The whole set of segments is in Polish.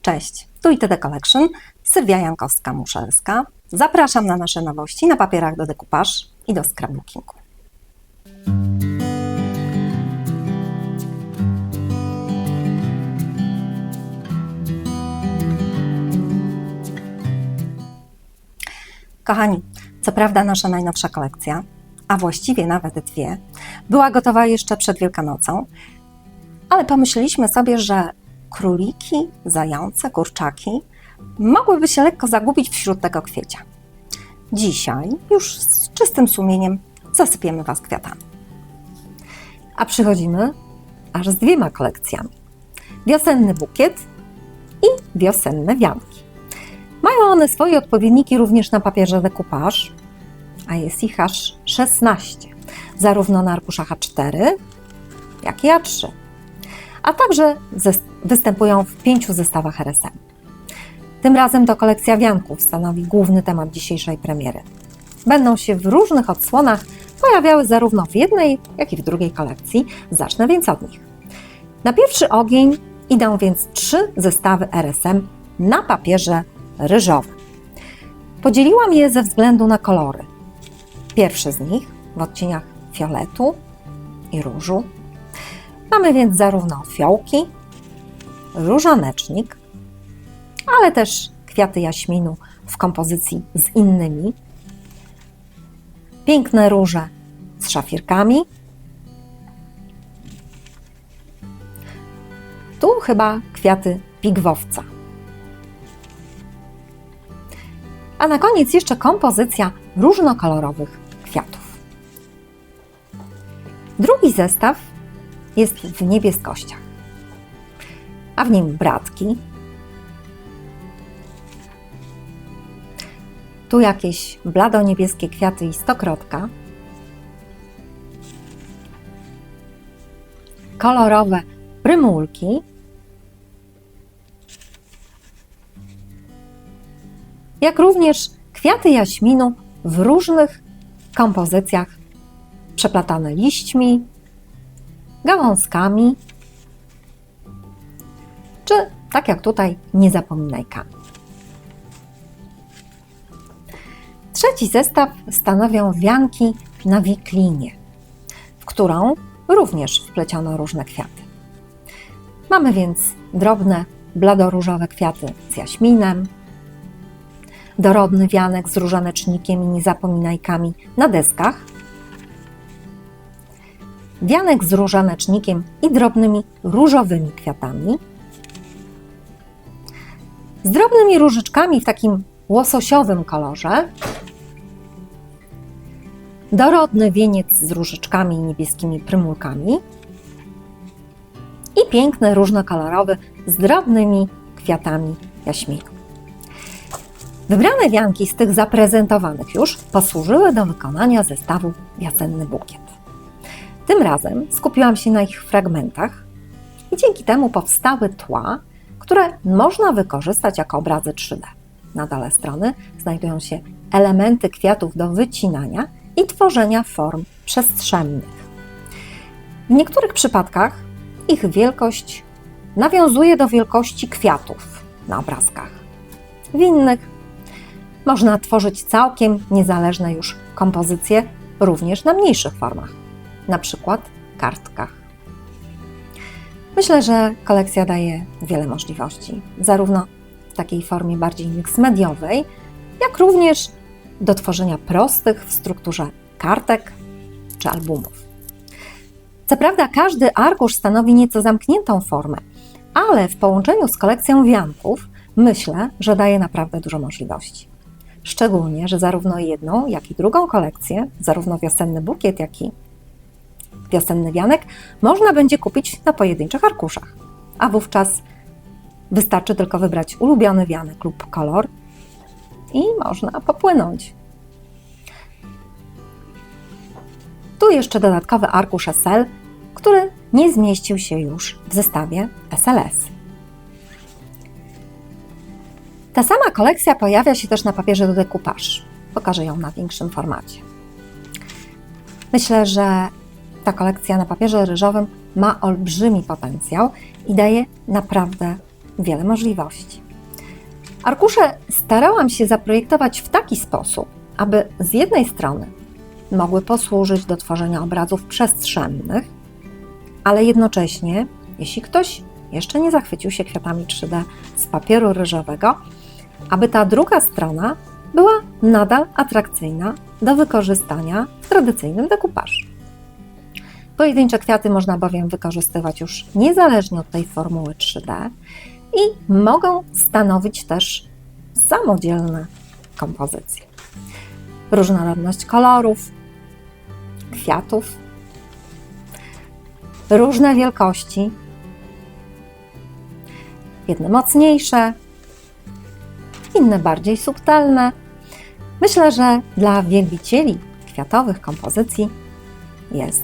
Cześć, tu ITD Collection, Sylwia Jankowska-Muszelska. Zapraszam na nasze nowości na papierach do dekupaż i do scrapbookingu. Kochani, co prawda nasza najnowsza kolekcja, a właściwie nawet dwie, była gotowa jeszcze przed Wielkanocą, ale pomyśleliśmy sobie, że króliki, zające, kurczaki mogłyby się lekko zagubić wśród tego kwiecia. Dzisiaj już z czystym sumieniem zasypiemy Was kwiatami. A przychodzimy aż z dwiema kolekcjami. Wiosenny bukiet i wiosenne wianki. Mają one swoje odpowiedniki również na papierze dekupaż, a jest ich aż 16, zarówno na arkuszach A4, jak i A3. A także występują w 5 zestawach RSM. Tym razem to kolekcja wianków stanowi główny temat dzisiejszej premiery. Będą się w różnych odsłonach pojawiały zarówno w jednej, jak i w drugiej kolekcji. Zacznę więc od nich. Na pierwszy ogień idą więc 3 zestawy RSM na papierze ryżowym. Podzieliłam je ze względu na kolory. Pierwszy z nich w odcieniach fioletu i różu. Mamy więc zarówno fiołki, różanecznik, ale też kwiaty jaśminu w kompozycji z innymi, piękne róże z szafirkami, tu chyba kwiaty pigwowca. A na koniec jeszcze kompozycja różnokolorowych kwiatów. Drugi zestaw jest w niebieskościach, a w nim bratki, tu jakieś blado-niebieskie kwiaty i stokrotka, kolorowe prymulki, jak również kwiaty jaśminu w różnych kompozycjach, przeplatane liśćmi, gałązkami, czy tak jak tutaj niezapominajkami. Trzeci zestaw stanowią wianki na wiklinie, w którą również wpleciono różne kwiaty. Mamy więc drobne, bladoróżowe kwiaty z jaśminem, dorodny wianek z różanecznikiem i niezapominajkami na deskach, wianek z różanecznikiem i drobnymi różowymi kwiatami, z drobnymi różyczkami w takim łososiowym kolorze, dorodny wieniec z różyczkami i niebieskimi prymulkami i piękny, różnokolorowy z drobnymi kwiatami jaśminu. Wybrane wianki z tych zaprezentowanych już posłużyły do wykonania zestawu wiosenny bukiet. Tym razem skupiłam się na ich fragmentach i dzięki temu powstały tła, które można wykorzystać jako obrazy 3D. Na dole strony znajdują się elementy kwiatów do wycinania i tworzenia form przestrzennych. W niektórych przypadkach ich wielkość nawiązuje do wielkości kwiatów na obrazkach. W innych można tworzyć całkiem niezależne już kompozycje również na mniejszych formach, na przykład kartkach. Myślę, że kolekcja daje wiele możliwości, zarówno w takiej formie bardziej mix-mediowej, jak również do tworzenia prostych w strukturze kartek czy albumów. Co prawda każdy arkusz stanowi nieco zamkniętą formę, ale w połączeniu z kolekcją wianków myślę, że daje naprawdę dużo możliwości. Szczególnie, że zarówno jedną, jak i drugą kolekcję, zarówno wiosenny bukiet, jak i wiosenny wianek, można będzie kupić na pojedynczych arkuszach, a wówczas wystarczy tylko wybrać ulubiony wianek lub kolor i można popłynąć. Tu jeszcze dodatkowy arkusz SL, który nie zmieścił się już w zestawie SLS. Ta sama kolekcja pojawia się też na papierze do dekupaż. Pokażę ją na większym formacie. Myślę, że ta kolekcja na papierze ryżowym ma olbrzymi potencjał i daje naprawdę wiele możliwości. Arkusze starałam się zaprojektować w taki sposób, aby z jednej strony mogły posłużyć do tworzenia obrazów przestrzennych, ale jednocześnie, jeśli ktoś jeszcze nie zachwycił się kwiatami 3D z papieru ryżowego, aby ta druga strona była nadal atrakcyjna do wykorzystania w tradycyjnym dekupażu. Pojedyncze kwiaty można bowiem wykorzystywać już niezależnie od tej formuły 3D i mogą stanowić też samodzielne kompozycje. Różnorodność kolorów, kwiatów, różne wielkości, jedne mocniejsze, inne bardziej subtelne. Myślę, że dla wielbicieli kwiatowych kompozycji jest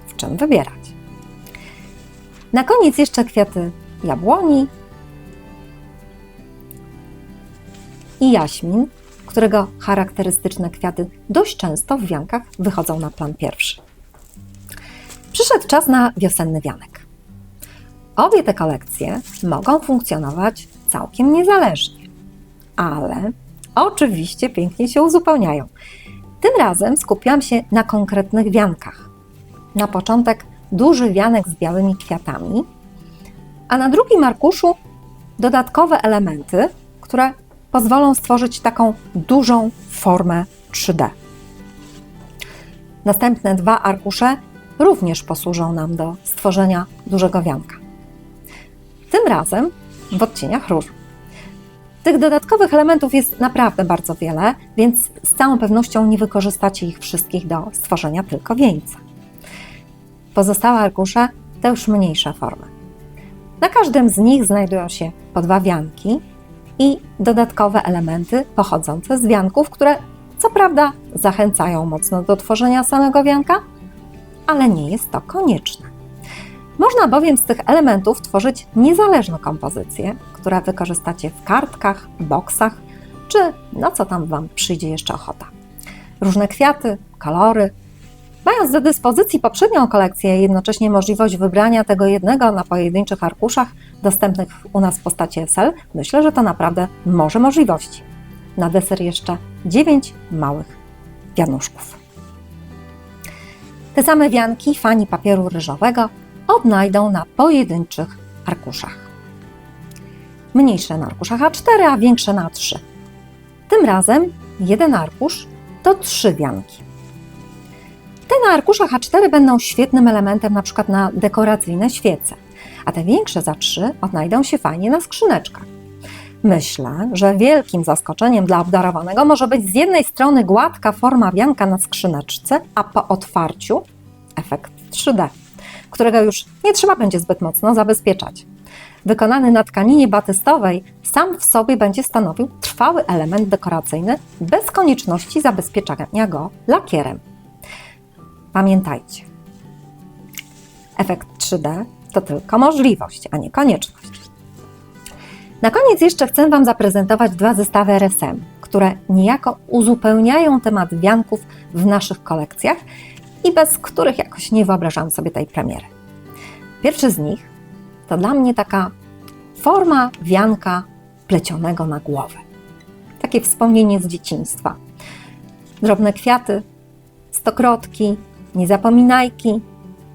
w czym wybierać. Na koniec jeszcze kwiaty jabłoni i jaśmin, którego charakterystyczne kwiaty dość często w wiankach wychodzą na plan pierwszy. Przyszedł czas na wiosenny wianek. Obie te kolekcje mogą funkcjonować całkiem niezależnie, ale oczywiście pięknie się uzupełniają. Tym razem skupiłam się na konkretnych wiankach. Na początek duży wianek z białymi kwiatami, a na drugim arkuszu dodatkowe elementy, które pozwolą stworzyć taką dużą formę 3D. Następne dwa arkusze również posłużą nam do stworzenia dużego wianka. Tym razem w odcieniach róż. Tych dodatkowych elementów jest naprawdę bardzo wiele, więc z całą pewnością nie wykorzystacie ich wszystkich do stworzenia tylko wieńca. Pozostałe arkusze to już mniejsze formy. Na każdym z nich znajdują się po dwa wianki i dodatkowe elementy pochodzące z wianków, które co prawda zachęcają mocno do tworzenia samego wianka, ale nie jest to konieczne. Można bowiem z tych elementów tworzyć niezależne kompozycje, które wykorzystacie w kartkach, boksach, czy na co tam Wam przyjdzie jeszcze ochota. Różne kwiaty, kolory. Mając do dyspozycji poprzednią kolekcję i jednocześnie możliwość wybrania tego jednego na pojedynczych arkuszach dostępnych u nas w postaci SL, myślę, że to naprawdę może możliwości. Na deser jeszcze 9 małych wianuszków. Te same wianki fani papieru ryżowego odnajdą na pojedynczych arkuszach. Mniejsze na arkuszach A4, a większe na A3. Tym razem jeden arkusz to 3 wianki. Te na arkuszach A4 będą świetnym elementem np. na dekoracyjne świece, a te większe za 3 odnajdą się fajnie na skrzyneczkach. Myślę, że wielkim zaskoczeniem dla obdarowanego może być z jednej strony gładka forma wianka na skrzyneczce, a po otwarciu efekt 3D, którego już nie trzeba będzie zbyt mocno zabezpieczać. Wykonany na tkaninie batystowej sam w sobie będzie stanowił trwały element dekoracyjny bez konieczności zabezpieczania go lakierem. Pamiętajcie, efekt 3D to tylko możliwość, a nie konieczność. Na koniec jeszcze chcę Wam zaprezentować 2 zestawy RSM, które niejako uzupełniają temat wianków w naszych kolekcjach i bez których jakoś nie wyobrażam sobie tej premiery. Pierwszy z nich to dla mnie taka forma wianka plecionego na głowę. Takie wspomnienie z dzieciństwa. Drobne kwiaty, stokrotki, niezapominajki,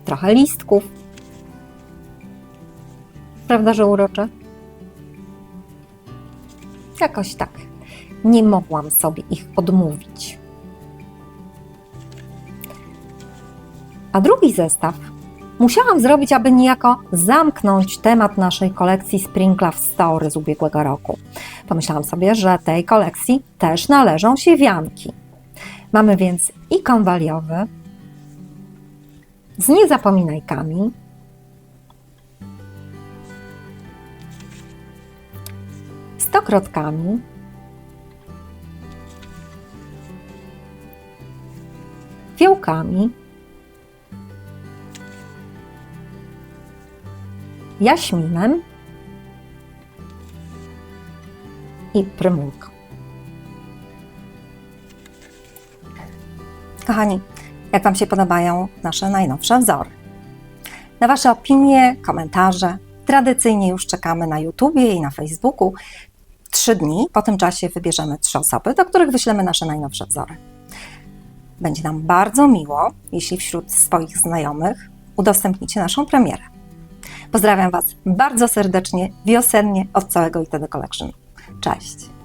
trochę listków. Prawda, że urocze? Jakoś tak nie mogłam sobie ich odmówić. A drugi zestaw musiałam zrobić, aby niejako zamknąć temat naszej kolekcji Spring Love Story z ubiegłego roku. Pomyślałam sobie, że tej kolekcji też należą się wianki. Mamy więc i konwaliowy z niezapominajkami, stokrotkami, fiołkami, jaśminem i prymulką. Kochani, jak Wam się podobają nasze najnowsze wzory? Na Wasze opinie, komentarze Tradycyjnie już czekamy na YouTubie i na Facebooku 3 dni. Po tym czasie wybierzemy 3 osoby, do których wyślemy nasze najnowsze wzory. Będzie nam bardzo miło, jeśli wśród swoich znajomych udostępnicie naszą premierę. Pozdrawiam Was bardzo serdecznie, wiosennie od całego ITD Collection. Cześć!